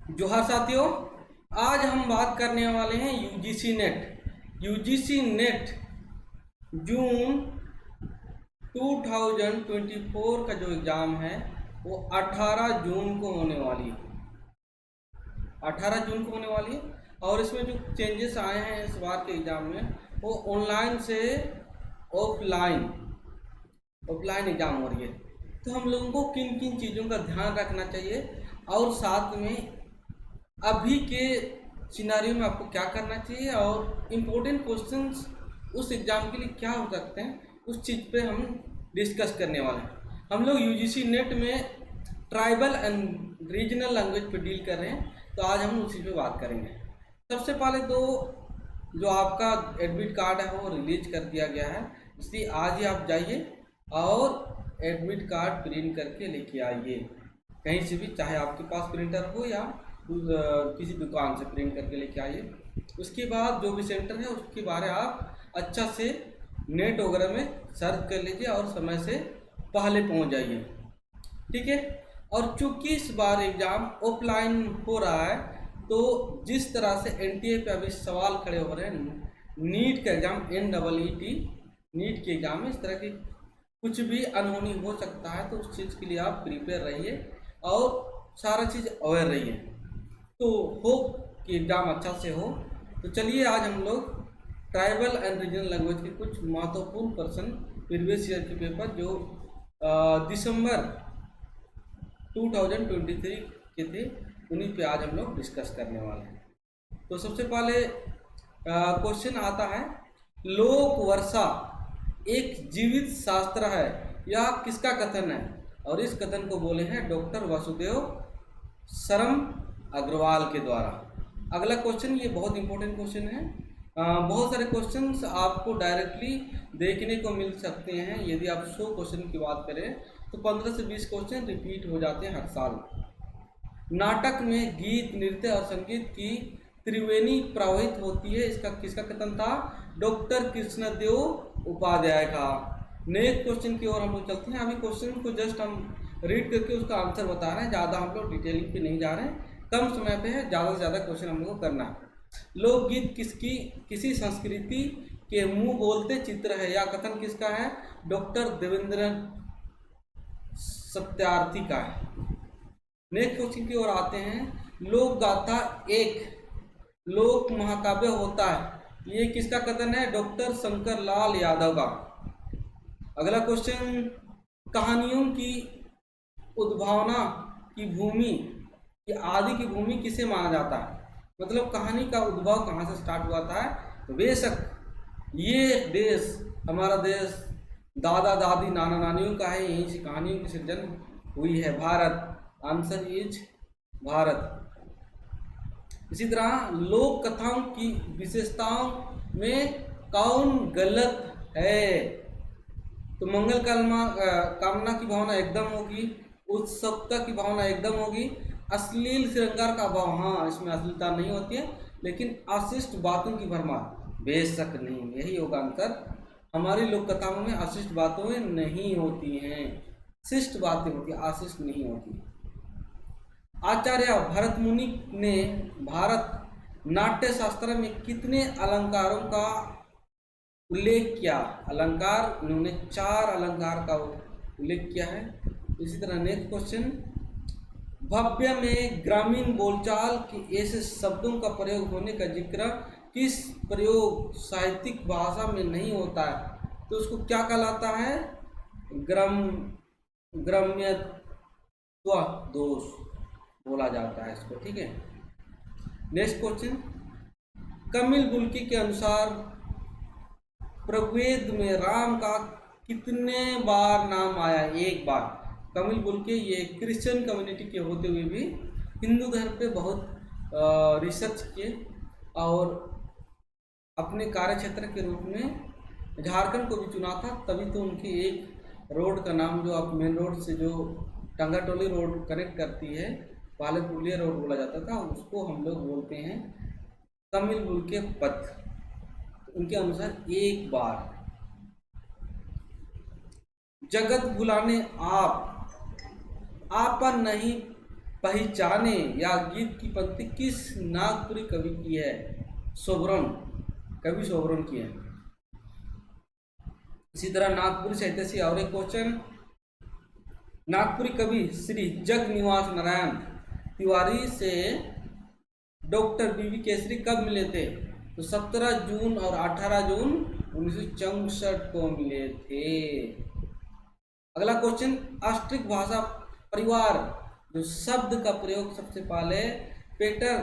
जोहार साथियों, आज हम बात करने वाले हैं यूजीसी नेट। यूजीसी नेट जून 2024 का जो एग्ज़ाम है वो 18 जून को होने वाली है। 18 जून को होने वाली है और इसमें जो चेंजेस आए हैं इस बार के एग्ज़ाम में वो ऑनलाइन से ऑफलाइन एग्ज़ाम हो रही है। तो हम लोगों को किन किन चीज़ों का ध्यान रखना चाहिए और साथ में अभी के सिनारियो में आपको क्या करना चाहिए और इम्पोर्टेंट क्वेश्चंस उस एग्ज़ाम के लिए क्या हो सकते हैं, उस चीज़ पे हम डिस्कस करने वाले हैं। हम लोग यूजीसी नेट में ट्राइबल एंड रीजनल लैंग्वेज पे डील कर रहे हैं, तो आज हम उसी पे बात करेंगे। सबसे पहले तो जो आपका एडमिट कार्ड है वो रिलीज कर दिया गया है, इसलिए आज ही आप जाइए और एडमिट कार्ड प्रिंट करके लेके आइए कहीं से भी, चाहे आपके पास प्रिंटर हो या किसी दुकान से प्रिंट करके लेके आइए। उसके बाद जो भी सेंटर है उसके बारे आप अच्छा से नेट वगैरह में सर्च कर लीजिए और समय से पहले पहुंच जाइए, ठीक है। और चूंकि इस बार एग्ज़ाम ऑफलाइन हो रहा है तो जिस तरह से एनटीए पे अभी सवाल खड़े हो रहे हैं, नीट का एग्ज़ाम NEET नीट के एग्ज़ाम में इस तरह की कुछ भी अनहोनी हो सकता है, तो उस चीज़ के लिए आप प्रिपेयर रहिए और सारा चीज़ अवेयर रहिए, तो होप कि एग्ज़ाम अच्छा से हो। तो चलिए आज हम लोग ट्राइबल एंड रीजनल लैंग्वेज के कुछ महत्वपूर्ण प्रश्न प्रीवियस ईयर के पेपर जो दिसंबर 2023 के थे उन्हीं पे आज हम लोग डिस्कस करने वाले हैं। तो सबसे पहले क्वेश्चन आता है, लोक वर्षा एक जीवित शास्त्र है, यह किसका कथन है? और इस कथन को बोले हैं डॉक्टर वासुदेव सरम अग्रवाल के द्वारा। अगला क्वेश्चन, ये बहुत इंपॉर्टेंट क्वेश्चन है। बहुत सारे क्वेश्चंस आपको डायरेक्टली देखने को मिल सकते हैं। यदि आप 100 क्वेश्चन की बात करें तो 15 से 20 क्वेश्चन रिपीट हो जाते हैं हर साल। नाटक में गीत, नृत्य और संगीत की त्रिवेणी प्रवाहित होती है, इसका किसका कथन था? डॉक्टर कृष्णदेव उपाध्याय का। नेक्स्ट क्वेश्चन की ओर हम लोग चलते हैं। अभी क्वेश्चन को जस्ट हम रीड करके उसका आंसर बता रहे हैं, ज़्यादा हम लोग डिटेलिंग पे नहीं जा रहे हैं, कम समय पे है, ज़्यादा से ज़्यादा क्वेश्चन हम लोग को करना है। लोकगीत किसी संस्कृति के मुंह बोलते चित्र है, या कथन किसका है? डॉक्टर देवेंद्र सत्यार्थी का है। नेक्स्ट क्वेश्चन की ओर आते हैं, लोक गाथा एक लोक महाकाव्य होता है, ये किसका कथन है? डॉक्टर शंकर लाल यादव का। अगला क्वेश्चन, कहानियों की उद्भावना की भूमि या आदि की भूमि किसे माना जाता है? मतलब कहानी का उद्भव कहाँ से स्टार्ट हुआ था? तो बेशक ये देश, हमारा देश दादा दादी नाना नानियों का है, यहीं से कहानियों की सृजन हुई है, भारत। Answer is Bharat. इसी तरह लोक कथाओं की विशेषताओं में कौन गलत है? तो मंगल कामना की भावना एकदम होगी, उत्सुकता की भावना एकदम होगी, अश्लील श्रृंगार का भाव, हाँ इसमें अश्लीलता नहीं होती है, लेकिन अशिष्ट बातों की भरमार बेशक नहीं, यही होगा आंसर। हमारी लोक कथाओं में अशिष्ट बातें नहीं होती हैं, शिष्ट बातें होती हैं, अशिष्ट नहीं होती। आचार्य भरत मुनि ने भारत नाट्य शास्त्र में कितने अलंकारों का उल्लेख किया? अलंकार, इन्होंने 4 अलंकार का उल्लेख किया है। इसी तरह नेक्स्ट क्वेश्चन, भव्य में ग्रामीण बोलचाल के ऐसे शब्दों का प्रयोग होने का जिक्र किस प्रयोग साहित्यिक भाषा में नहीं होता है? तो उसको क्या कहलाता है? ग्राम्यत्व दोष बोला जाता है इसको, ठीक है। नेक्स्ट क्वेश्चन, कमिल बुल्की के अनुसार प्रवेद में राम का कितने बार नाम आया? एक बार। कमिल बुल्की ये क्रिश्चियन कम्युनिटी के होते हुए भी हिंदू धर्म पे बहुत रिसर्च किए और अपने कार्य क्षेत्र के रूप में झारखंड को भी चुना था, तभी तो उनकी एक रोड का नाम, जो आप मेन रोड से जो टंगाटोली रोड कनेक्ट करती है, पहले पुलिया रोड बोला जाता था, उसको हम लोग बोलते हैं कमिल बुल्के पथ। उनके अनुसार एक बार। जगत भुलाने आपन नहीं पहचाने या गीत की पंक्ति किस नागपुरी कवि की है? सोबरन, कवि सोबरन की है। इसी तरह नागपुरी साहित्य से और एक क्वेश्चन, नागपुरी कवि श्री जग निवास नारायण तिवारी से डॉक्टर बीवी केसरी कब मिले थे? तो 17 जून और 18 जून 1964 को मिले थे। अगला क्वेश्चन, ऑस्ट्रिक भाषा परिवार जो शब्द का प्रयोग सबसे पहले पीटर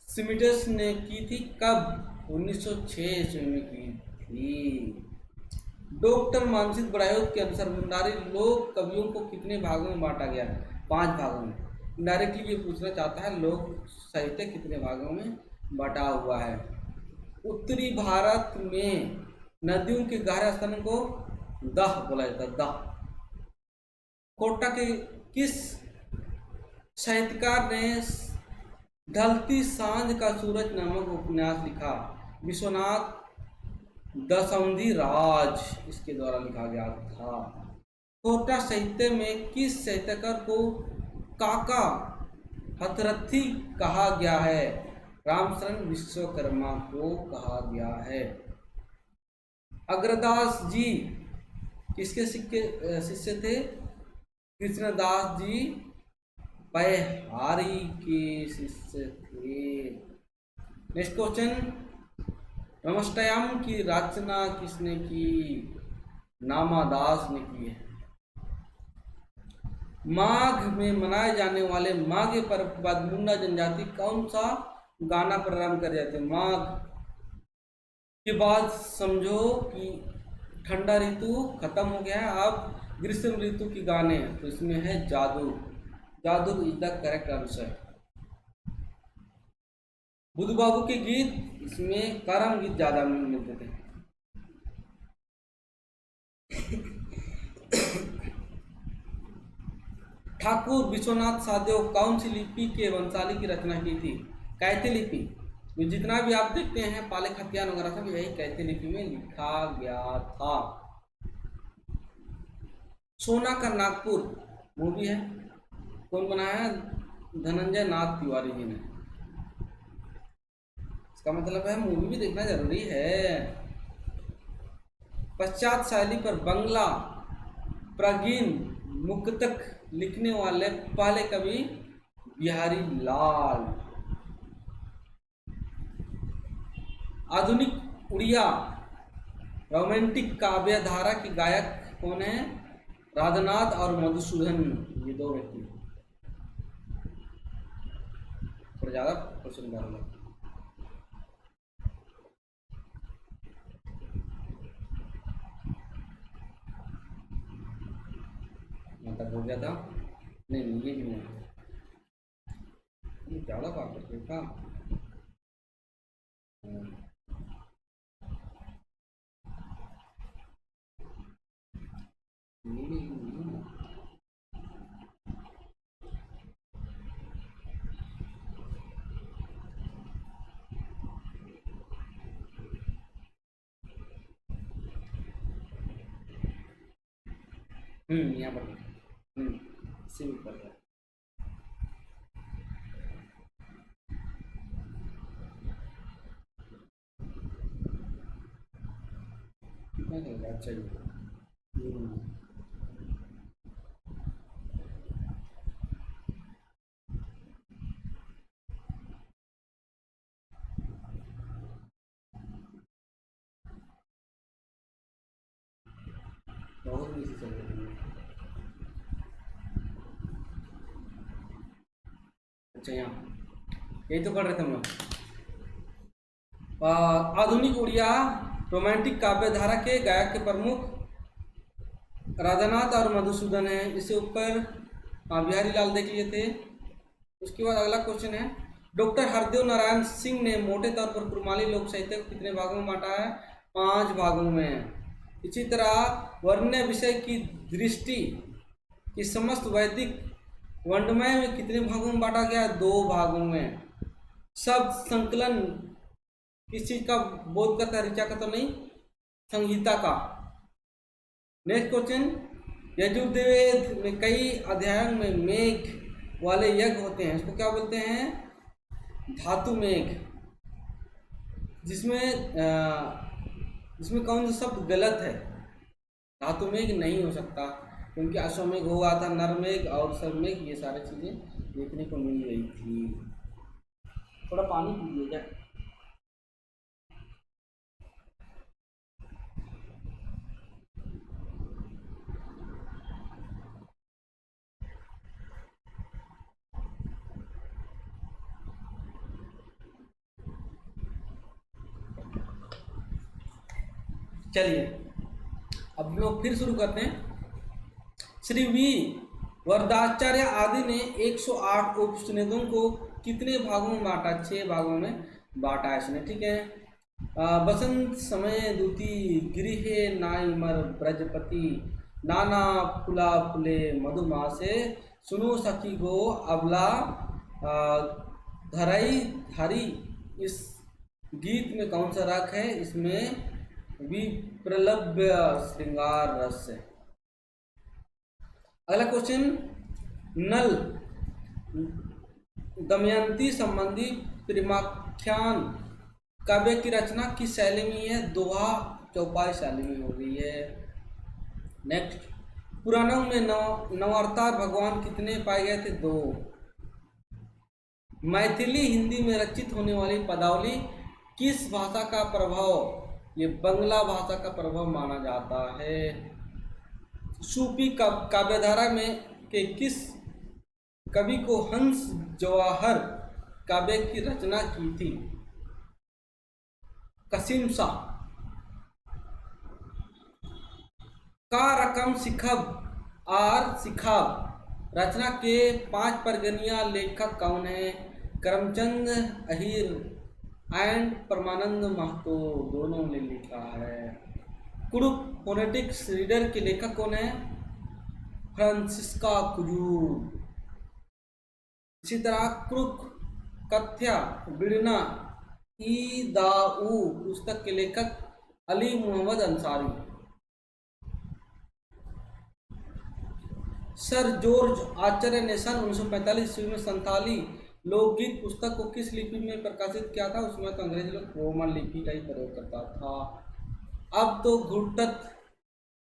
स्मिटस ने की थी, कब? 1906 ईस्वी में की थी। डॉक्टर मानसिक बड़ायुत के अनुसार मुंडारी लोक कवियों को कितने भागों में बांटा गया? 5 भागों में। डायरेक्टली ये पूछना चाहता है लोक साहित्य कितने भागों में बटा हुआ है। उत्तरी भारत में नदियों के गहरे स्थान को दह बोला जाता है, दह। कोटा के किस साहित्यकार ने ढलती सांझ का सूरज नामक उपन्यास लिखा? विश्वनाथ दशमधि राज इसके द्वारा लिखा गया था। कोटा साहित्य में किस साहित्यकार को काका हथरथी कहा गया है? रामशरण विश्वकर्मा को कहा गया है। अग्रदास जी किसके शिष्य थे? कृष्णदास जी पयहारी के शिष्य थे। नेक्स्ट क्वेश्चन, नमस्तयाम की रचना किसने की? नामादास ने की है। माघ में मनाए जाने वाले माघ पर्व के बाद मुंडा जनजाति कौन सा गाना प्रारंभ कर जाते हैं? माघ के बाद समझो कि ठंडा ऋतु खत्म हो गया है, अब ग्रीष्म ऋतु की गाने हैं, तो इसमें है जादू। जादू इज द करेक्ट आंसर। बुद्धू बाबू के गीत, इसमें करम गीत ज्यादा मिलते थे। ठाकुर विश्वनाथ सादेव कौन सी लिपि के वंशाली की रचना की थी? कैथी लिपि। जितना भी आप देखते हैं पाले खतियान वगैरह सब यही कैथी लिपि में लिखा गया था। सोना का नागपुर मूवी है, कौन बनाया है? धनंजय नाथ तिवारी जी ने। इसका मतलब है मूवी भी देखना जरूरी है। पश्चात शैली पर बंगला प्रागीन मुक्तक लिखने वाले पहले कवि बिहारी लाल। आधुनिक उड़िया रोमांटिक काव्य धारा के गायक कौन है? राधानाथ और मधुसूदन, ये 2 व्यक्ति। थोड़ा ज्यादा क्वेश्चन करूंगा। मतलब हो गया था? नहीं ये भी नहीं, ये ज्यादा बात करते था। यहाँ पर इसी में कर रहा है। अच्छा जी, बहुत इजी चल रही है। अच्छा यहाँ यही तो कर रहे थे हम लोग। आधुनिक उड़िया रोमांटिक काव्य धारा के गायक के प्रमुख राधानाथ और मधुसूदन है। इससे ऊपर बिहारी लाल देख लिए थे। उसके बाद अगला क्वेश्चन है, डॉक्टर हरदेव नारायण सिंह ने मोटे तौर पर कुरमाली लोक साहित्य को कितने भागों में बांटा है? 5 भागों में। इसी तरह वर्ण्य विषय की दृष्टि की समस्त वैदिक वर्णमय में कितने भागों में बांटा गया? 2 भागों में। शब्द संकलन किस चीज का बोध करता है? ऋचा का तो नहीं, संहिता का। नेक्स्ट क्वेश्चन, यजुर्वेद में कई अध्यायों में मेघ वाले यज्ञ होते हैं, इसको क्या बोलते हैं? धातु मेघ। जिसमें इसमें कौन सा शब्द गलत है? धातु मेघ नहीं हो सकता, क्योंकि अश्वमेघ हुआ था, नरमेघ और सरमेघ, ये सारी चीज़ें देखने को मिल रही थी। थोड़ा पानी पीजिएगा। चलिए अब लोग फिर शुरू करते हैं। श्री वी वरदाचार्य आदि ने 108 उपनिषदों को कितने भागों में बांटा? 6 भागों में बांटा इसने, ठीक है। बसंत समय दूती गृहे नाइमर ब्रजपति, नाना फुला फुले मधुमासे, सुनो सखी गो अबला धरई धरी। इस गीत में कौन सा राग है? इसमें विप्रलभ्य श्रृंगार रस है। अगला क्वेश्चन, नल दमयंती संबंधी प्रेमाख्यान काव्य की रचना किस शैली में है? दोहा चौपाई शैली में हो गई है। नेक्स्ट, पुराणों में नवावतार भगवान कितने पाए गए थे? 2। मैथिली हिंदी में रचित होने वाली पदावली किस भाषा का प्रभाव? ये बंगला भाषा का प्रभाव माना जाता है। सूफी काव्यधारा में के किस कवि को हंस जवाहर काव्य की रचना की थी? कसीम शाह। का रकम सिखब आर सिखाब रचना के 5 परगनिया लेखक कौन है? करमचंद अहीर एंड परमानंद महतो, दोनों ने लिखा है। कुरुक फोनेटिक्स रीडर के लेखक कौन है? फ्रांसिस्का कुजूर। इसी तरह क्रुक कथ्या बिड़ना ई दाऊ पुस्तक के लेखक अली मोहम्मद अंसारी। सर जॉर्ज आचार्य ने सन 1945 ईस्वी में संथाली लोकगीत पुस्तक को किस लिपि में प्रकाशित किया था? उसमें तो अंग्रेजी लोग रोमन लिपि का ही प्रयोग करता था। अब तो घुटत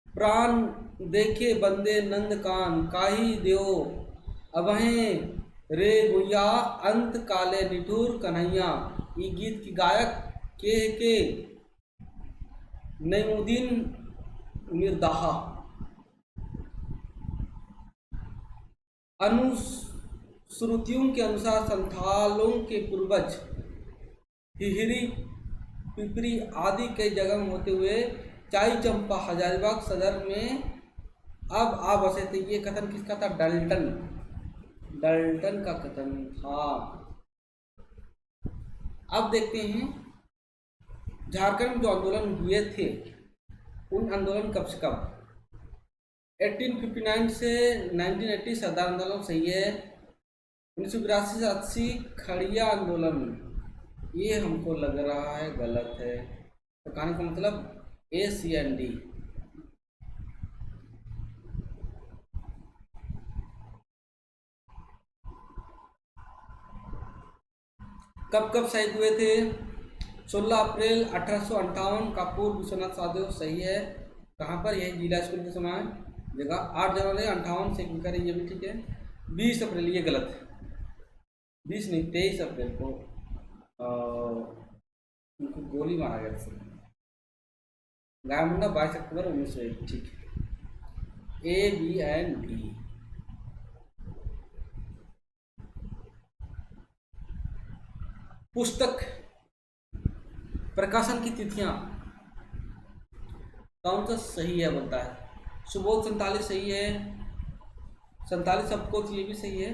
प्राण देखे बंदे नंद कान, काही देव अबहें रे गुया, अंत काले निठुर कन्हैया। ये गीत की गायक के नईमुद्दीन मिर्दाहा। अनुश्रुतियों के अनुसार संथालों के पूर्वज हिहिरी पिपरी आदि कई जगह में होते हुए चाई चंपा हजारीबाग सदर में अब आ बसे थे। ये कथन किसका था? डल्टन का कथन था। अब देखते हैं झारखंड में जो आंदोलन हुए थे, उन आंदोलन कब से कब? 1859 से 1980 सरदार आंदोलन सही है। 1982 से 80 खड़िया आंदोलन, ये हमको लग रहा है गलत है। तो कहानी का मतलब ACND। कब शहीद हुए थे? 16 अप्रैल 1858 कापुर विश्वनाथ साधु, सही है। कहाँ पर? यह जिला स्कूल के समय जगह। 8 जनवरी 58 से लिखा है, ये भी ठीक है। 20 अप्रैल, ये गलत है। 20 नहीं, 23 अप्रैल को उनको गोली मारा गया था। गायमुंडा 22 अक्टूबर 1901, ठीक है। A, B and D। पुस्तक प्रकाशन की तिथियां कौन सा सही है बोलता है? सुबोध 47 सही है। 47 सबकोर्स, ये भी सही है।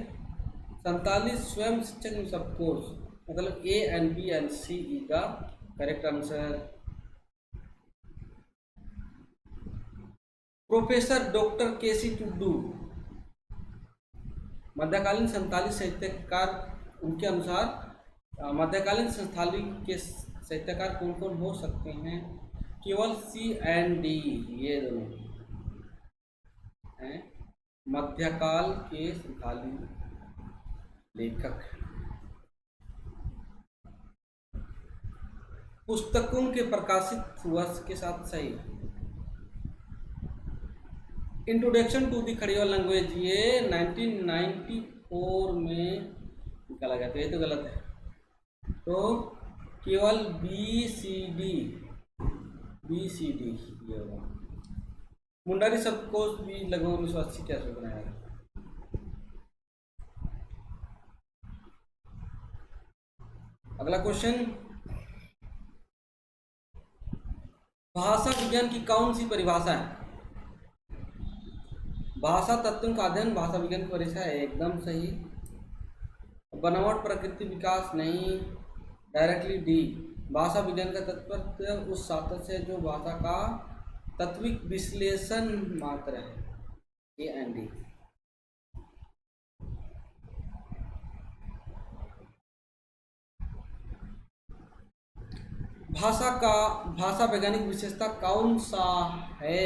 47 स्वयं शिक्षक सबकोर्स, मतलब A and B and C का correct answer. Professor doctor KC Tudu मध्यकालीन संथाली साहित्यकार, उनके अनुसार मध्यकालीन संथाली के साहित्यकार कौन कौन हो सकते हैं? केवल C and D, ये दोनों हैं मध्यकाल के संथाली लेखक। पुस्तकों के प्रकाशित वर्ष के साथ सही। इंट्रोडक्शन टू दी खड़ीवाल लैंग्वेज ये 1994 में निकाला गया, तो ये तो गलत है। तो केवल बी सी डी ये होगा। मुंडारी शब्दकोश भी लगभग 1980 के आसपास बनाया गया। अगला क्वेश्चन, भाषा विज्ञान की कौन सी परिभाषा है? भाषा तत्वों का अध्ययन भाषा विज्ञान की परिभाषा है, एकदम सही। बनावट प्रकृति विकास नहीं, डायरेक्टली डी। भाषा विज्ञान का तात्पर्य उस शास्त्र से जो भाषा का तत्विक विश्लेषण मात्र है, ए एंड डी। भाषा वैज्ञानिक विशेषता कौन सा है?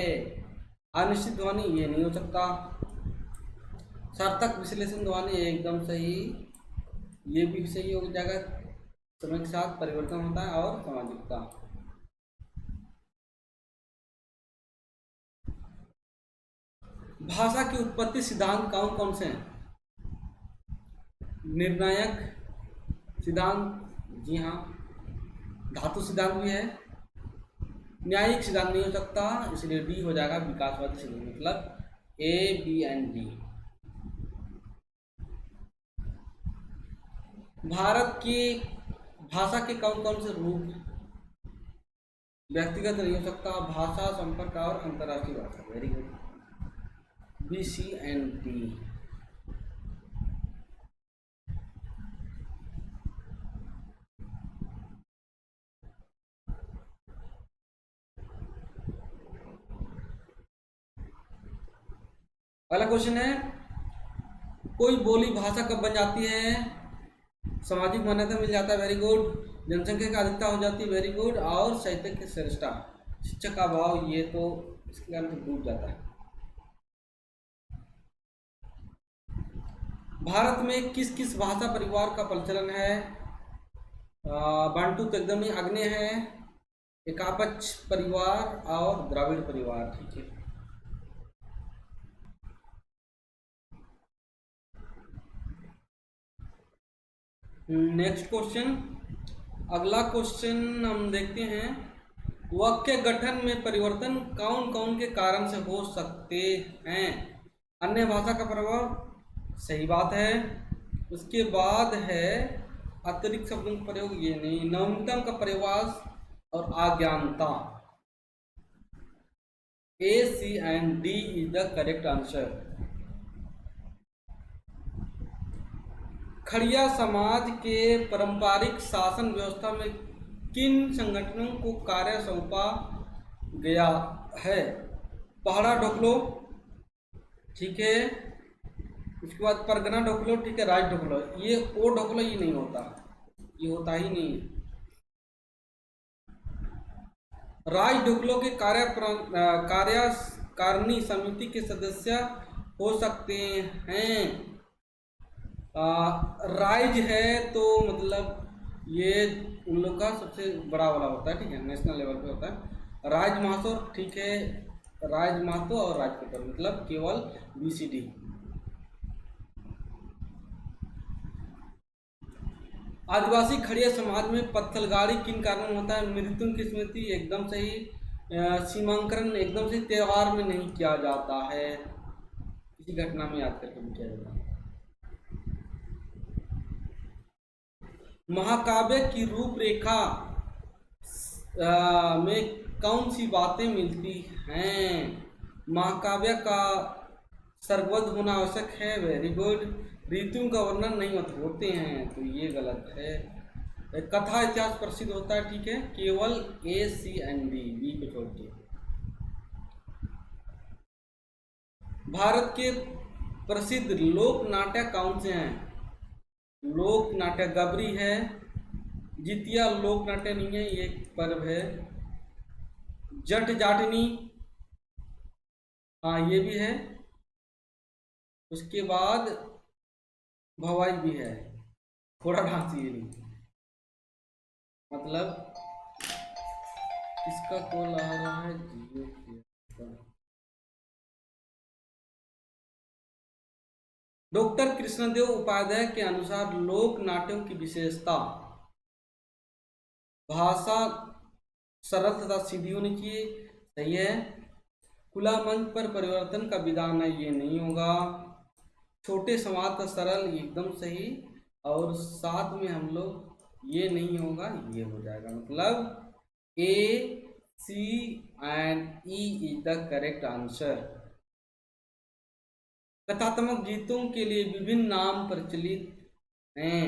अनिश्चित ध्वनि, ये नहीं हो सकता। सार्थक विश्लेषण ध्वनि, एकदम सही, ये भी सही हो जाएगा। समय के साथ परिवर्तन होता है और सामाजिकता। भाषा की उत्पत्ति सिद्धांत कौन कौन से हैं? निर्णायक सिद्धांत, जी हाँ। धातु सिद्धांत भी है। न्यायिक सिद्धांत नहीं हो सकता, इसलिए डी हो जाएगा। विकासवादी सिद्धांत, मतलब ए बी एंड डी। भारत की भाषा के कौन कौन से रूप? व्यक्तिगत नहीं हो सकता, भाषा, संपर्क और अंतर्राष्ट्रीय भाषा। Very good, B C and D. अगला क्वेश्चन है, कोई बोली भाषा कब बन जाती है? सामाजिक मान्यता मिल जाता है, वेरी गुड। जनसंख्या का अधिकता हो जाती है, वेरी गुड। और साहित्य की श्रेष्ठता, शिक्षक का अभाव, ये तो इसके कारण तो डूब जाता है। भारत में किस किस भाषा परिवार का प्रचलन है? बांटू तो एकदम ही आग्नेय है, एकापच परिवार और द्राविड़ परिवार, ठीक है। नेक्स्ट क्वेश्चन, अगला क्वेश्चन हम देखते हैं, वाक्य गठन में परिवर्तन कौन कौन के कारण से हो सकते हैं? अन्य भाषा का प्रभाव, सही बात है। उसके बाद है अतिरिक्त शब्दों का प्रयोग, ये नहीं। नवीनतम का प्रयास और अज्ञानता, A C and D is the correct answer. Kharia समाज के पारंपरिक शासन व्यवस्था में किन संगठनों को कार्य सौंपा गया है? पहड़ा ढोकलो, ठीक है। उसके बाद परगना ढोकलो, ठीक है। राज ढोकलो, ये ओ ढोकलो ये नहीं होता, ये होता ही नहीं। राज ढोकलो के कार्यकारिणी समिति के सदस्य हो सकते हैं। राइज है तो मतलब ये उन लोग का सबसे बड़ा वाला होता है, ठीक है, नेशनल लेवल पे होता है। राज महतो, ठीक है, राज महतो और राजकपूर, मतलब केवल बीसीडी। आदिवासी खड़िया समाज में पत्थलगाड़ी किन कारण होता है? मृत्यु की स्मृति, एकदम सही। सीमांकन, एकदम सही। त्योहार में नहीं किया जाता है, किसी घटना में याद करके भी किया जाता है। महाकाव्य की रूपरेखा में कौन सी बातें मिलती हैं? महाकाव्य का सर्गबद्ध होना आवश्यक है, वेरी गुड। ऋतुओं का वर्णन नहीं होते हैं, तो ये गलत है। कथा इतिहास प्रसिद्ध होता है, ठीक है, केवल ए सी एंड डी, बी को छोड़ के। भारत के प्रसिद्ध लोक नाटक कौन से हैं? लोक नाट्य गबरी है, जितिया लोक नाट्य नहीं है, ये पर्व है। जट जाटनी, हाँ ये भी है। उसके बाद भवाई भी है, थोड़ा ढांस ये नहीं, मतलब किसका कॉल आ रहा है, जियो के। डॉक्टर कृष्णदेव उपाध्याय के अनुसार लोक नाट्यों की विशेषता भाषा सरल तथा सीधी होनी चाहिए, सही है। खुला मंच पर परिवर्तन का विधान है, ये नहीं होगा। छोटे समाज का सरल, एकदम सही। और साथ में हम लोग ये नहीं होगा, ये हो जाएगा, मतलब A C and E is the correct answer. कथात्मक गीतों के लिए विभिन्न नाम प्रचलित हैं।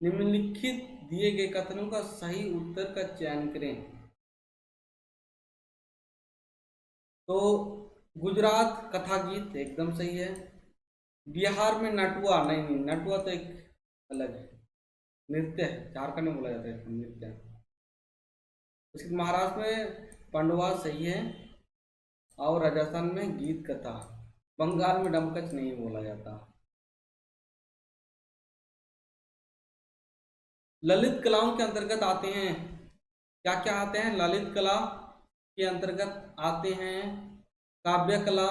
निम्नलिखित दिए गए कथनों का सही उत्तर का चयन करें। तो गुजरात कथा गीत एकदम सही है। बिहार में नटुआ, नहीं नहीं, नटुआ तो एक अलग है, नृत्य है, झारखंड में बोला जाता है नृत्य। उसके महाराष्ट्र में पंडवा सही है, और राजस्थान में गीत कथा। बंगाल में डमकच नहीं बोला जाता। ललित कलाओं के अंतर्गत आते हैं, क्या क्या आते हैं ललित कला के अंतर्गत आते हैं? काव्य कला,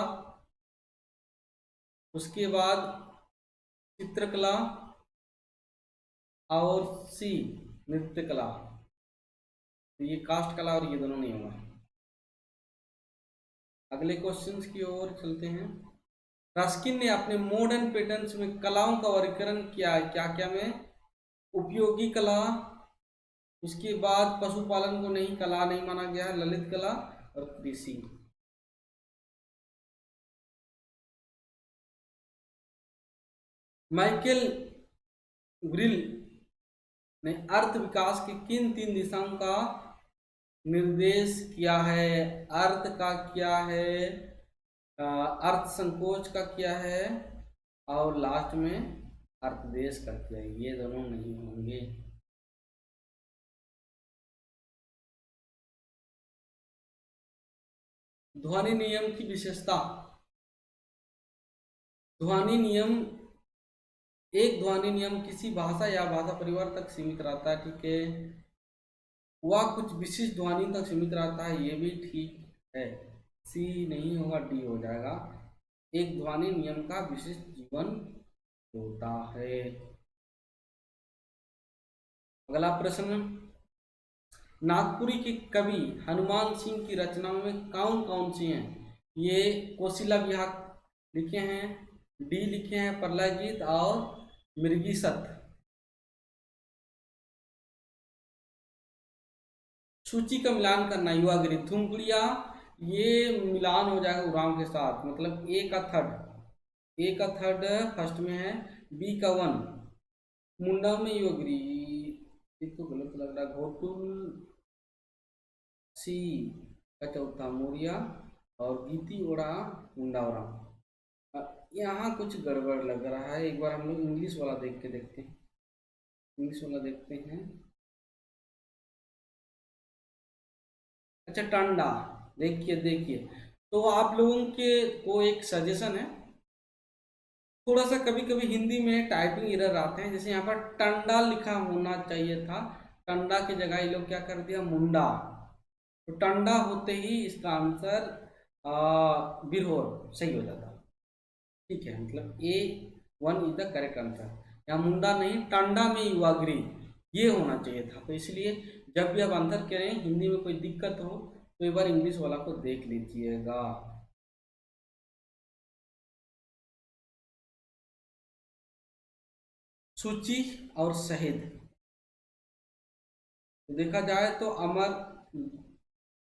उसके बाद चित्रकला, और सी नृत्य कला। तो ये कास्ट कला और ये दोनों नहीं होगा। अगले क्वेश्चंस की ओर चलते हैं। रस्किन ने अपने मॉडर्न पैटर्न्स में कलाओं का वर्गीकरण किया है, क्या क्या में? उपयोगी कला, उसके बाद पशुपालन को नहीं कला नहीं माना गया है, ललित कला और कृषि। माइकल ग्रिल ने अर्थ विकास की किन 3 दिशाओं का निर्देश किया है? अर्थ का क्या है, अर्थ संकोच का क्या है, और लास्ट में अर्थदेश का क्या है? ये दोनों नहीं होंगे। ध्वनि नियम की विशेषता। ध्वनि नियम, एक ध्वनि नियम किसी भाषा या भाषा परिवार तक सीमित रहता है, ठीक है। वह कुछ विशिष्ट ध्वनि तक सीमित रहता है, ये भी ठीक है। सी नहीं होगा, डी हो जाएगा। एक ध्वनि नियम का विशिष्ट जीवन होता है। अगला प्रश्न, नागपुरी के कवि हनुमान सिंह की रचनाओं में कौन कौन सी हैं? ये कोशिला विहार लिखे हैं, डी लिखे हैं प्रलय गीत और मृगी सत। सूची का मिलान करना, युवागिरी, थुमकुड़िया, ये मिलान हो जाएगा उराम के साथ, मतलब ए का थर्ड फर्स्ट में है, बी का 1 मुंडा में युवागिरी, ये तो गलत लग रहा है, घोटुल सी का चौथा मोरिया, और गीती ओड़ा मुंडावरा। यहाँ कुछ गड़बड़ लग रहा है, एक बार हम लोग इंग्लिश वाला देख के देखते हैं, इंग्लिश वाला देखते हैं। अच्छा टांडा, देखिए देखिए, तो आप लोगों के को एक सजेशन है, थोड़ा सा कभी कभी हिंदी में टाइपिंग एरर आते हैं, जैसे यहाँ पर टंडा लिखा होना चाहिए था, टंडा की जगह ये लोग क्या कर दिया, मुंडा। तो टंडा होते ही इसका आंसर बिरहोर सही हो जाता, ठीक है, मतलब A1 is the correct answer. यहाँ मुंडा नहीं, टांडा में युवागिरी ये होना चाहिए था। तो इसलिए जब भी आप आंसर करें, हिंदी में कोई दिक्कत हो तो एक बार इंग्लिश वाला को देख लीजिएगा। सूची और शहीद, तो देखा जाए तो अमर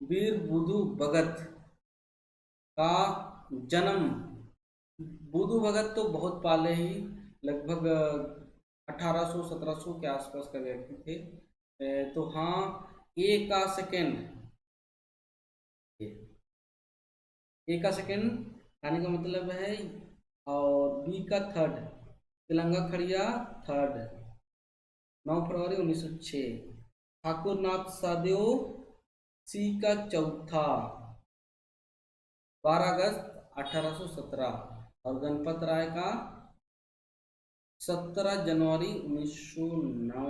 वीर बुधु भगत का जन्म, बुधु भगत तो बहुत पहले ही, लगभग 1800-1700 के आसपास का व्यक्ति थे। तो हाँ, ए का सेकेंड, ए का सेकेंड आने का मतलब है, और बी का थर्ड, तिलंगा खड़िया थर्ड, 9 फरवरी 1906। ठाकुर नाथ सादेव सी का चौथा, 12 अगस्त 1817, और गणपत राय का 17 जनवरी 1909।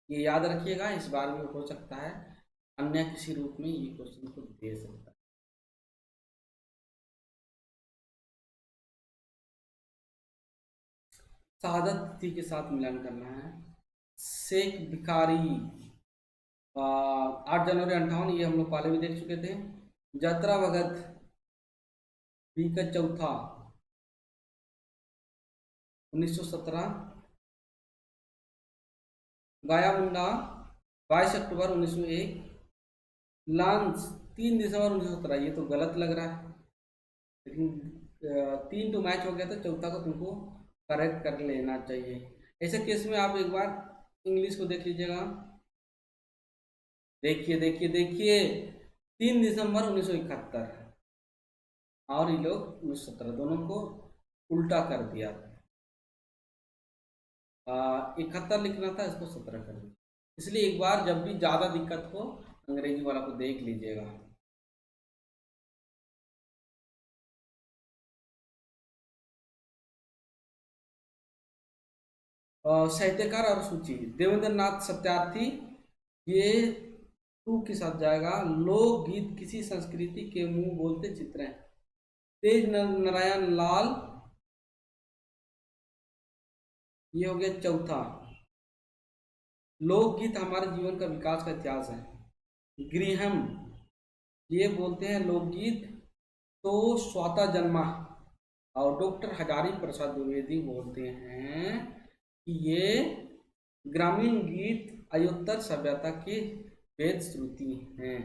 ये याद रखिएगा, इस बार भी हो सकता है, अन्य किसी रूप में ये क्वेश्चन को दे सकता है। शहादत तिथि के साथ मिलान करना है। शेख भिखारी 8 जनवरी 58, ये हम लोग पहले भी देख चुके थे। जतरा भगत बी का चौथा 1917। गाया मुंडा 22 अक्टूबर 1901। लांस 3 दिसंबर 1917। ये तो गलत लग रहा है, लेकिन 3 तो मैच हो गया था, चौथा को तुमको करेक्ट कर लेना चाहिए। ऐसे केस में आप एक बार इंग्लिश को देख लीजिएगा। देखिए देखिए देखिए, 3 दिसंबर 1971 और ये लोग 1917, दोनों को उल्टा कर दिया। 71 लिखना था, इसको 17 कर दिया। इसलिए एक बार जब भी ज़्यादा दिक्कत हो अंग्रेजी वाला को देख लीजिएगा। साहित्यकार और सूची, देवेंद्र नाथ सत्यार्थी, ये 2 के साथ जाएगा। लोकगीत किसी संस्कृति के मुंह बोलते चित्र हैं। तेज नारायण लाल, ये हो गया चौथा। लोकगीत हमारे जीवन का विकास का इतिहास है। ग्रीहम, ये बोलते हैं लोकगीत तो स्वतः जन्मा। और डॉक्टर हजारी प्रसाद द्विवेदी बोलते हैं कि ये ग्रामीण गीत अयोत्तर सभ्यता की वेद श्रुति हैं।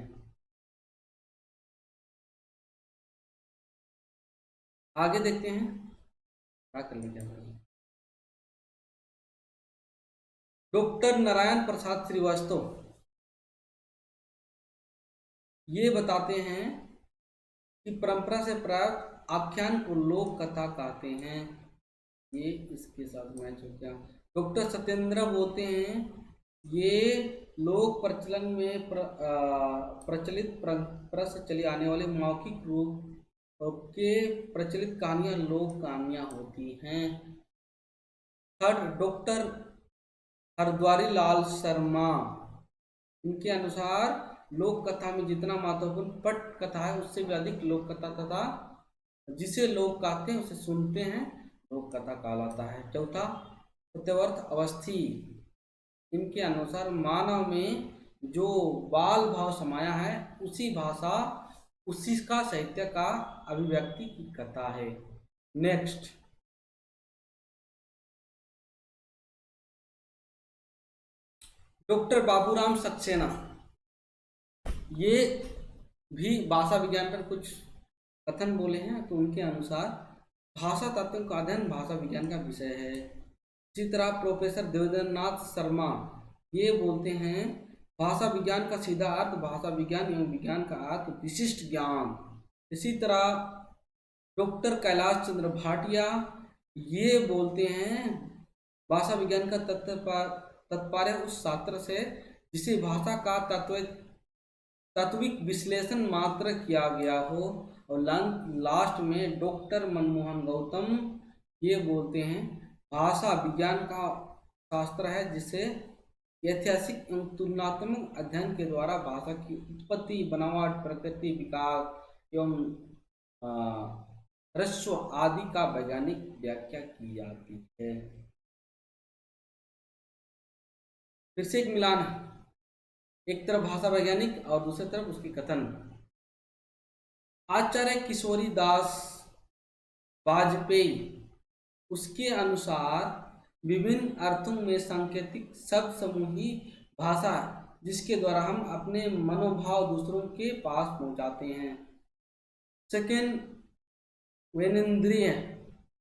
आगे देखते हैं क्या कर लेंगे। डॉक्टर नारायण प्रसाद श्रीवास्तव, ये बताते हैं कि परंपरा से प्राप्त आख्यान को लोक कथा कहते हैं। ये इसके साथ मैच हो गया। डॉक्टर सत्येंद्र बोलते हैं ये लोक प्रचलन में प्रचलित चली आने वाले मौखिक रूप के प्रचलित कहानियां लोक कहानियां होती हैं। थर्ड, डॉक्टर हरद्वारी लाल शर्मा, इनके अनुसार लोक कथा में जितना महत्वपूर्ण पट कथा है उससे भी अधिक लोक कथा तथा जिसे लोग कहते हैं उसे सुनते हैं लोक कथा कहलाता है। चौथा, सत्यव्रत अवस्थी, इनके अनुसार मानव में जो बाल भाव समाया है उसी भाषा उसी का साहित्य का अभिव्यक्ति की कथा है। नेक्स्ट, डॉक्टर बाबूराम सक्सेना, ये भी भाषा विज्ञान पर कुछ कथन बोले हैं। तो उनके अनुसार भाषा तत्वों का अध्ययन भाषा विज्ञान का विषय है। इसी तरह प्रोफेसर देवेंद्र नाथ शर्मा, ये बोलते हैं भाषा विज्ञान का सीधा अर्थ भाषा विज्ञान एवं विज्ञान का अर्थ विशिष्ट ज्ञान। इसी तरह डॉक्टर कैलाश चंद्र भाटिया, ये बोलते हैं भाषा विज्ञान का तात्पर्य उस शास्त्र से जिसे भाषा का तात्विक विश्लेषण मात्र किया गया हो। और लास्ट में डॉक्टर मनमोहन गौतम, ये बोलते हैं भाषा विज्ञान का शास्त्र है जिसे ऐतिहासिक एवं तुलनात्मक अध्ययन के द्वारा भाषा की उत्पत्ति बनावट प्रकृति विकास एवं ह्रस्व आदि का वैज्ञानिक व्याख्या की जाती है। फिर से एक मिलान है, एक तरफ भाषा वैज्ञानिक और दूसरी तरफ उसकी कथन। आचार्य किशोरी दास वाजपेयी, उसके अनुसार विभिन्न अर्थों में सांकेतिक शब्द समूह ही भाषा जिसके द्वारा हम अपने मनोभाव दूसरों के पास पहुंचाते हैं। सेकेंड, वेनेन्द्रिय,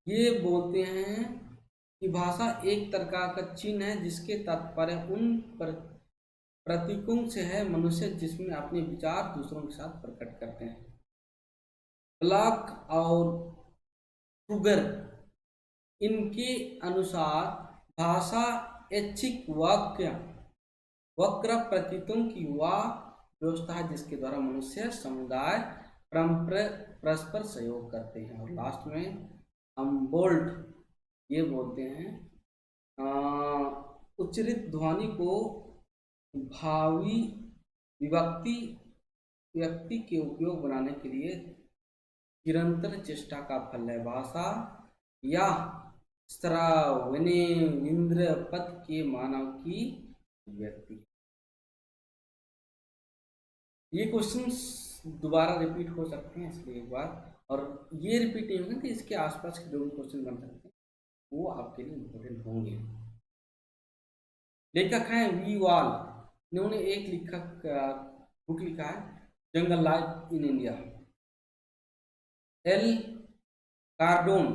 ये बोलते हैं कि भाषा एक प्रकार का चिन्ह है जिसके तात्पर्य उन प्रतीकों से है मनुष्य जिसमें अपने विचार दूसरों के साथ प्रकट करते हैं। ब्लॉक और फ्रुगर, इनके अनुसार भाषा ऐच्छिक वक्र प्रतीकों की वह व्यवस्था है जिसके द्वारा मनुष्य समुदाय परस्पर सहयोग करते हैं। और लास्ट में अम्बोल्ट ये बोलते हैं उच्चरित ध्वनि को भावी विभक्ति व्यक्ति के उपयोग बनाने के लिए निरंतर चेष्टा का फल है। भाषा या श्रवणेन्द्रिय पद के मानव की व्यक्ति। ये क्वेश्चंस दोबारा रिपीट हो सकते हैं, इसलिए एक बार, और ये रिपीट नहीं होंगे तो इसके आसपास के जो भी क्वेश्चन बन सकते हैं वो आपके लिए इम्पोर्टेंट होंगे। लेखक हैं वी वॉल, इन्होंने एक लेखक बुक लिखा है jungle life in India. L Cardon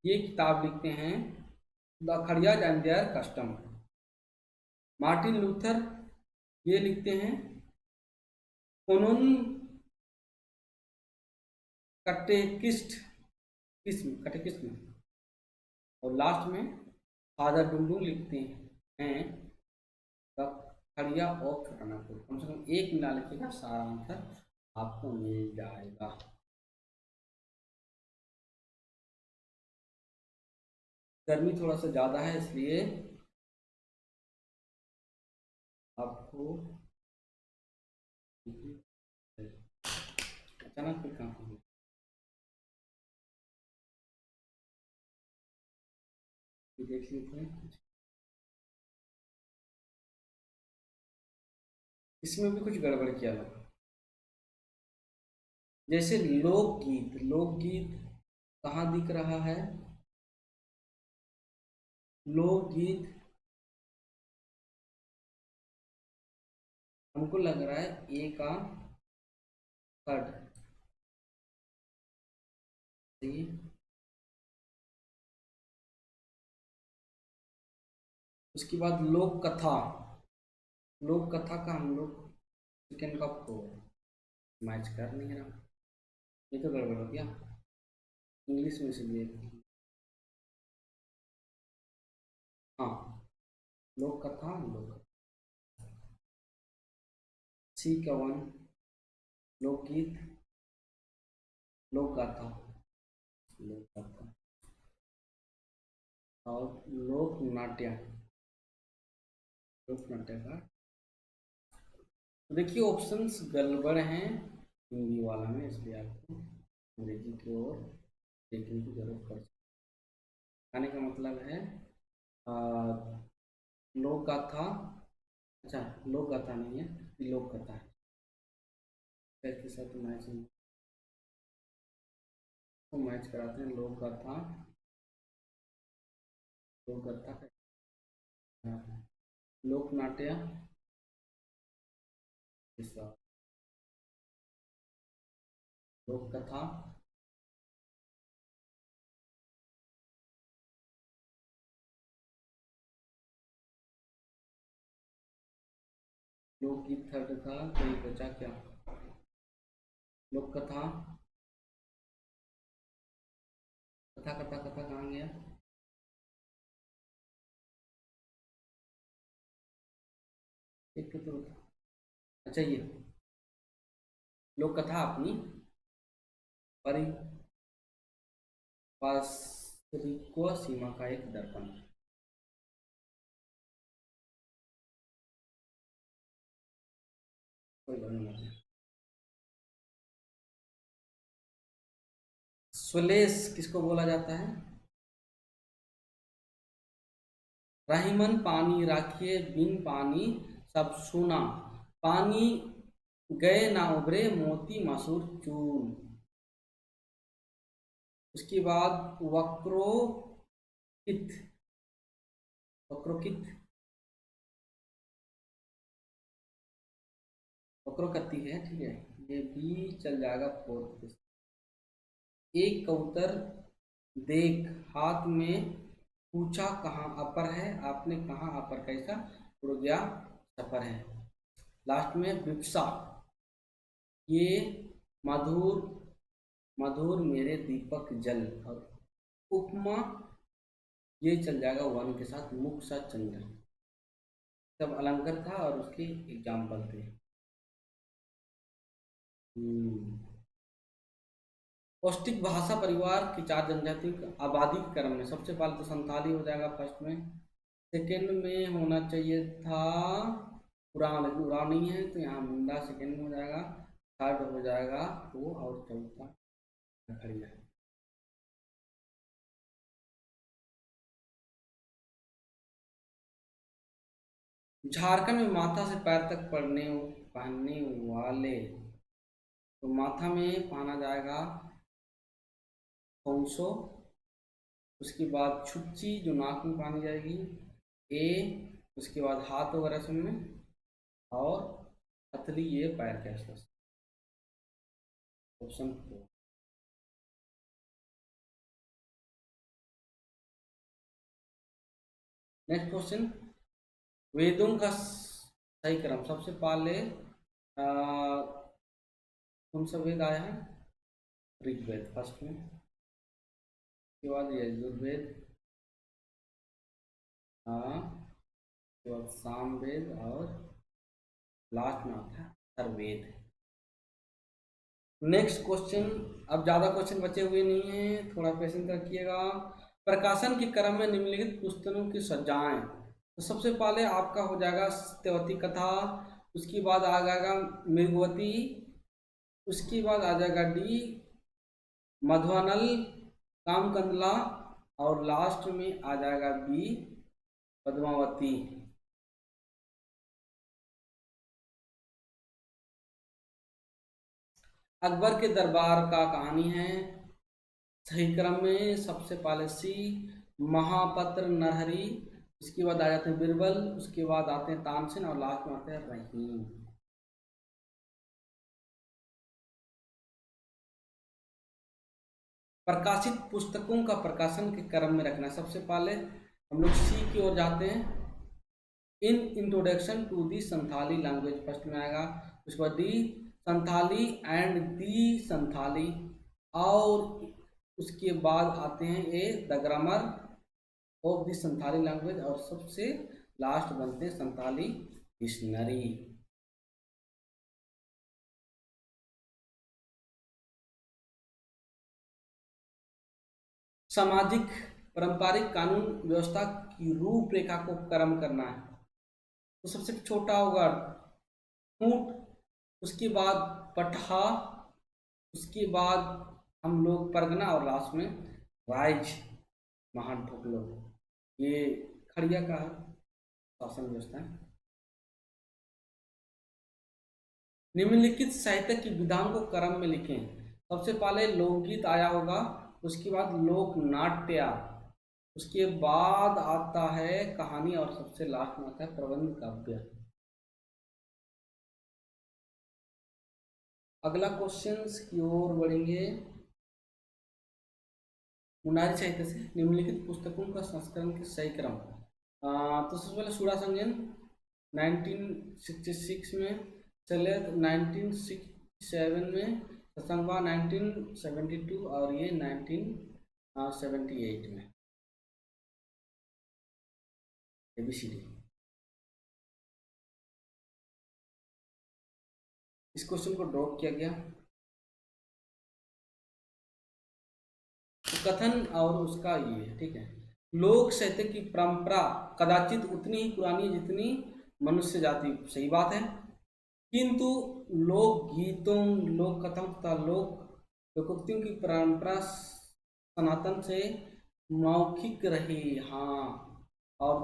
ये किताब लिखते हैं the Kharias and their custom. Martin Luther ये लिखते हैं कानून कटेकिस्म। और लास्ट में फादर डुंडू लिखते हैं द खड़िया ऑफ छोटानागपुर। कम से कम एक मिला लिखिएगा, सारा आंसर आपको मिल जाएगा। गर्मी थोड़ा सा ज़्यादा है इसलिए आपको अचानक फिर कहाँ हो देख लेते हैं। इसमें भी कुछ गड़बड़ किया लोग, जैसे लोकगीत। लोकगीत कहाँ दिख रहा है? लोकगीत हमको लग रहा है ए का थर्ड। उसके बाद लोक कथा। लोक कथा का हम लोग सेकेंड कप को मैच कर नहीं रहा, ये तो गड़बड़ हो गया। इंग्लिश में से भी हाँ, लोक कथा लोक सी का वन लोकगीत लोक गाथा और लोक नाट्य का। देखिए ऑप्शंस गड़बड़ हैं हिंदी वाला में, इसलिए आपको अंग्रेजी की ओर देखने की जरूरत पड़ सकती है। कहने का मतलब है लोक गाथा, अच्छा लोक गाथा नहीं है, लोक कथा है। के साथ मैच कराते हैं। लोक गाथा लोक नाट्य लोक कथा लोकगीत थर्ड था, कोई बचा क्या? लोक कथा कथा कथा कथा कहाँ गया? एक तो अच्छा ये लोक कथा अपनी पारस्परिक सीमा का एक दर्पण। कोई बात नहीं। स्वलेश किसको बोला जाता है? रहीमन पानी राखिए बिन पानी सब सूना, पानी गए ना उभरे मोती मसूर चून। उसके बाद वक्रोकित वक्रोकित वक्रोकति है, ठीक है, ये भी चल जाएगा फोर्थ। एक कबूतर देख हाथ में पूछा कहाँ अपर है, आपने कहाँ अपर कैसा उड़ गया सफर है। लास्ट में विप्सा ये मधुर मधुर मेरे दीपक जल, और उपमा ये चल जाएगा वन के साथ मुख सा चंद्र। सब अलंकार था और उसके एग्जाम्पल थे। औष्टिक भाषा परिवार की 4 जनजाति आबादी के क्रम में सबसे पहले तो संथाली हो जाएगा फर्स्ट में, सेकंड में होना चाहिए था उरांव, लेकिन उरांव नहीं है तो यहाँ मुंडा सेकंड में हो जाएगा, थर्ड हो जाएगा वो, और चौथा खड़िया। झारखंड में माथा से पैर तक पहनने वाले, तो माथा में पहना जाएगा खोंसो, उसके बाद छुच्ची जो नाक में पहनी जाएगी, उसके बाद हाथ वगैरह सब में, और हथली ये पैर के आसपास। ऑप्शन 4। नेक्स्ट क्वेश्चन, वेदों का सही क्रम। सबसे पहले कौन सा वेद आया है? ऋग्वेद फर्स्ट में, उसके बाद यजुर्वेद, उसके बाद सामवेद, और लास्ट में आता है अथर्ववेद। नेक्स्ट क्वेश्चन, अब ज़्यादा क्वेश्चन बचे हुए नहीं हैं, थोड़ा पेशेंस रखिएगा। प्रकाशन के क्रम में निम्नलिखित पुस्तकों की सजाएं। तो सबसे पहले आपका हो जाएगा सत्यवती कथा, उसके बाद आ जाएगा मृगवती, उसके बाद आ जाएगा डी मधुवनल कामकंदला, और लास्ट में आ जाएगा बी पद्मावती। अकबर के दरबार का कहानी है, सही क्रम में सबसे पहले सी महापत्र नरहरी, उसके बाद आ जाते हैं बिरबल, उसके बाद आते हैं तानसेन, और लास्ट में आते हैं रहीम। प्रकाशित पुस्तकों का प्रकाशन के क्रम में रखना। सबसे पहले हम लोग सी की ओर जाते हैं, in introduction to the Santhali language first में आएगा, उसके बाद the Santhali and the Santhali, और उसके बाद आते हैं a the grammar of the Santhali language, और सबसे लास्ट बनते हैं संथाली डिक्शनरी। सामाजिक पारंपरिक कानून व्यवस्था की रूपरेखा को क्रम करना है। तो सबसे छोटा होगा ऊंट, उसके बाद पटहा, उसके बाद हम लोग परगना, और लास्ट में राइज महान लोग। ये खड़िया का शासन व्यवस्था है। निम्नलिखित साहित्य की विधान को क्रम में लिखें। सबसे पहले लोकगीत आया होगा, उसके बाद लोक नाट्य, उसके बाद आता है कहानी, और सबसे लास्ट में आता है प्रबंध काव्य। अगला क्वेश्चन की ओर बढ़ेंगे। मुनारी साहित्य से निम्नलिखित पुस्तकों का संस्करण के सही क्रम। तो सबसे पहले सूड़ा संजन 1966 में, चले 1967 में, सत्संगवा 1972, और ये 1978 में ABCD। इस क्वेश्चन को ड्रॉप किया गया। तो कथन और उसका ये है, ठीक है। लोक साहित्य की परंपरा कदाचित उतनी ही पुरानी जितनी मनुष्य जाति, सही बात है, किंतु लोक गीतों, लोक कथाओं तथा लोकोक्तियों की परंपरा सनातन से मौखिक रही। हाँ, और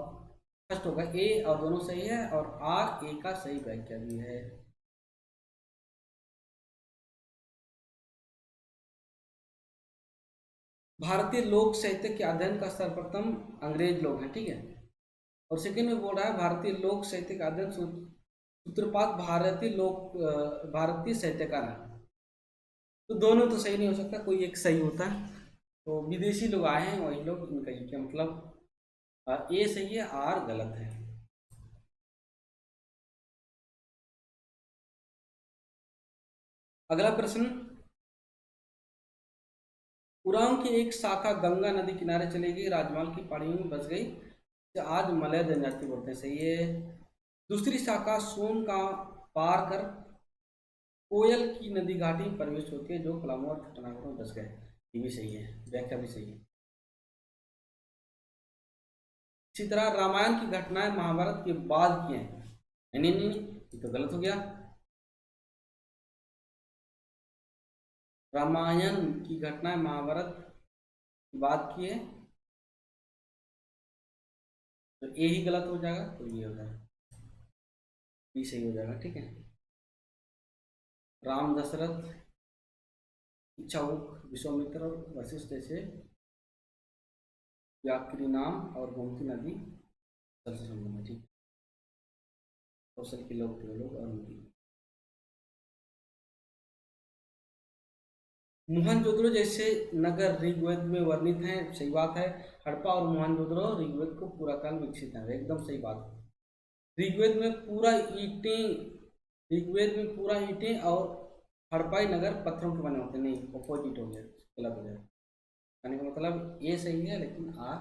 फर्स्ट होगा ए, और दोनों सही है, और आर ए का सही व्याख्या भी है। भारतीय लोक साहित्य के अध्ययन का सर्वप्रथम अंग्रेज लोग हैं, ठीक है। और सेकेंड में बोल रहा है भारतीय लोक साहित्य का अध्ययन सूत्रपात भारतीय साहित्यकार है। तो दोनों तो सही नहीं हो सकता, कोई एक सही होता है। तो विदेशी लोग आए हैं, वही लोग, इनका ये क्या मतलब, ए सही है, आर गलत है। अगला प्रश्न, उरांव की एक शाखा गंगा नदी किनारे चली गई, राजमहल की पहाड़ियों में बस गई, आज मलय जनजाति बोलते हैं, सही है। दूसरी शाखा सोन का पार कर कोयल की नदी घाटी में प्रवेश होती है जो पलामू और तटनागर में बस गए। ये भी सही है, व्याख्या भी सही है। इसी तरह रामायण की घटनाएं महाभारत के बाद की हैं। नहीं नहीं नहीं, ये तो गलत हो गया। रामायण की घटनाएं महाभारत की बात की है, तो ए ही गलत हो जाएगा, तो ये हो जाएगा, बी सही हो जाएगा। ठीक है। राम दशरथ, इच्छामुख, विश्वामित्र और वशिष्ठ जैसे व्याकरी नाम और गोमती नदी सबसे संबंध है। ठीक, कौशल के लोग थे लोग और उनकी। मोहनजोदड़ो जैसे नगर ऋग्वेद में वर्णित हैं, सही बात है। हड़प्पा और मोहनजोदड़ो ऋग्वेद को पूरा काल विकसित है, एकदम सही बात है। ऋग्वेद में पूरा ईंटें और हड़प्पाई नगर पत्थरों के बने होते, नहीं ऑपोजिट हो गया, गलत हो गया। कहने का मतलब ये सही है लेकिन आ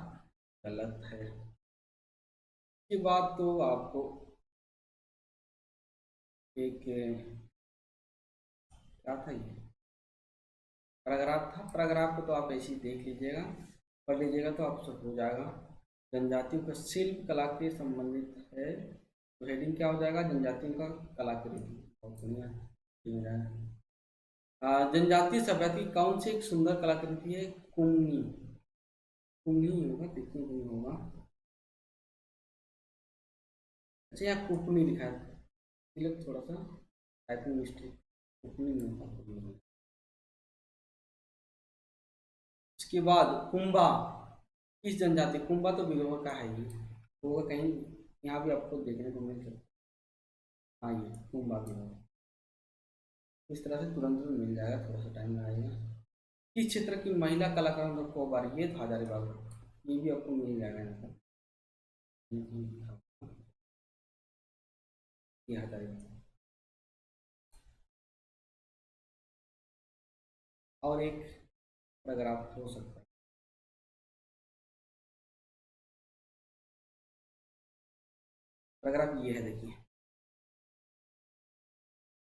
गलत है। ये बात तो आपको एक क्या था, ये पैराग्राफ था, पैराग्राफ को तो आप ऐसे ही देख लीजिएगा, पढ़ लीजिएगा तो आप सब हो जाएगा। जनजातियों का शिल्प कला के संबंधित है, तो हेडिंग क्या हो जाएगा, जनजातियों का कलाकृति। बहुत बढ़िया। जनजातीय सभ्यता की कौन सी एक सुंदर कलाकृति है, कुम्नी। कुम्नी होगा, देखिए कुम्नी होगा। अच्छा यहाँ कुपनी लिखा है, थोड़ा सा टाइपिंग मिस्टेक, कुपनी नहीं होगा, कुपनी होगा। इसके बाद कुंभा, किस जनजाति, कुंभा तो विदर्भ का है, ये होगा कहीं, यहाँ भी आपको देखने को मिल सकता है। हाँ ये कुंभा विदर्भ, इस तरह से तुरंत मिल जाएगा, थोड़ा सा टाइम लगेगा। किस क्षेत्र की महिला कलाकारों को बार, ये था हजारीबाग, ये भी आपको मिल जाएगा यहाँ पर, ये हजारीबाग। और एक पैराग्राफ हो सकता है, पैराग्राफ ये है, देखिए।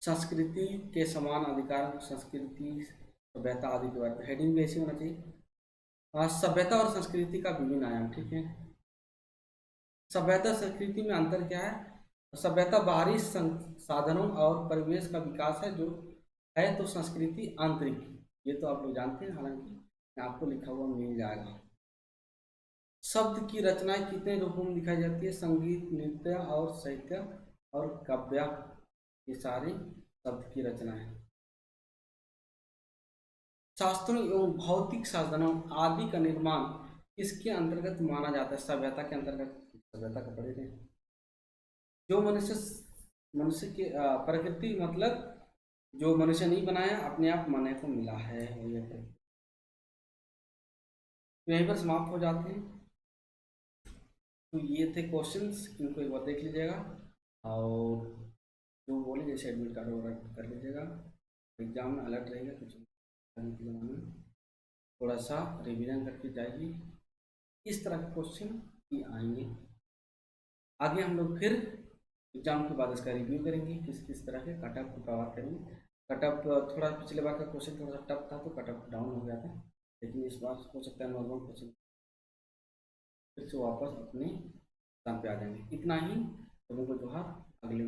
संस्कृति के समान अधिकार, संस्कृति सभ्यता आदि के बारे में, हेडिंग भी ऐसी होना चाहिए। सभ्यता और संस्कृति का विभिन्न आयाम। ठीक है। सभ्यता संस्कृति में अंतर क्या है, सभ्यता बाहरी साधनों और परिवेश का विकास है जो है, तो संस्कृति आंतरिक, ये तो आप लोग जानते हैं, हालांकि आपको लिखा हुआ मिल जाएगा। शब्द की रचनाएं कितने रूपों में दिखाई जाती है, संगीत, नृत्य और साहित्य और काव्य, ये सारी शब्द की रचनाएं। शास्त्रों एवं भौतिक साधनों आदि का निर्माण किसके अंतर्गत माना जाता है, सभ्यता के अंतर्गत, सभ्यता का पढ़े थे। जो मनुष्य के प्रकृति मतलब जो मनुष्य नहीं बनाया, अपने आप मन को मिला है, यहीं पर समाप्त हो जाते हैं। तो ये थे क्वेश्चंस, इनको एक बार देख लीजिएगा और जो बोले जैसे एडमिट कार्ड वगैरह कर लीजिएगा, एग्जाम में अलर्ट रहेगा, कुछ करने के लिए थोड़ा सा रिवीजन करके जाइए, इस तरह के क्वेश्चन ही आएंगे। आगे हम लोग फिर एग्जाम के बाद इसका रिव्यू करेंगे, किस किस तरह के कटअप को कवर करेंगे। कटअप थोड़ा पिछले बार का क्वेश्चन थोड़ा सा टफ था, तो कटअप डाउन हो गया था, लेकिन इस बार हो सकता है नॉर्मल क्वेश्चन फिर से वापस अपने स्थान पे आ जाएंगे। इतना ही, लोगों को जोहार, अगले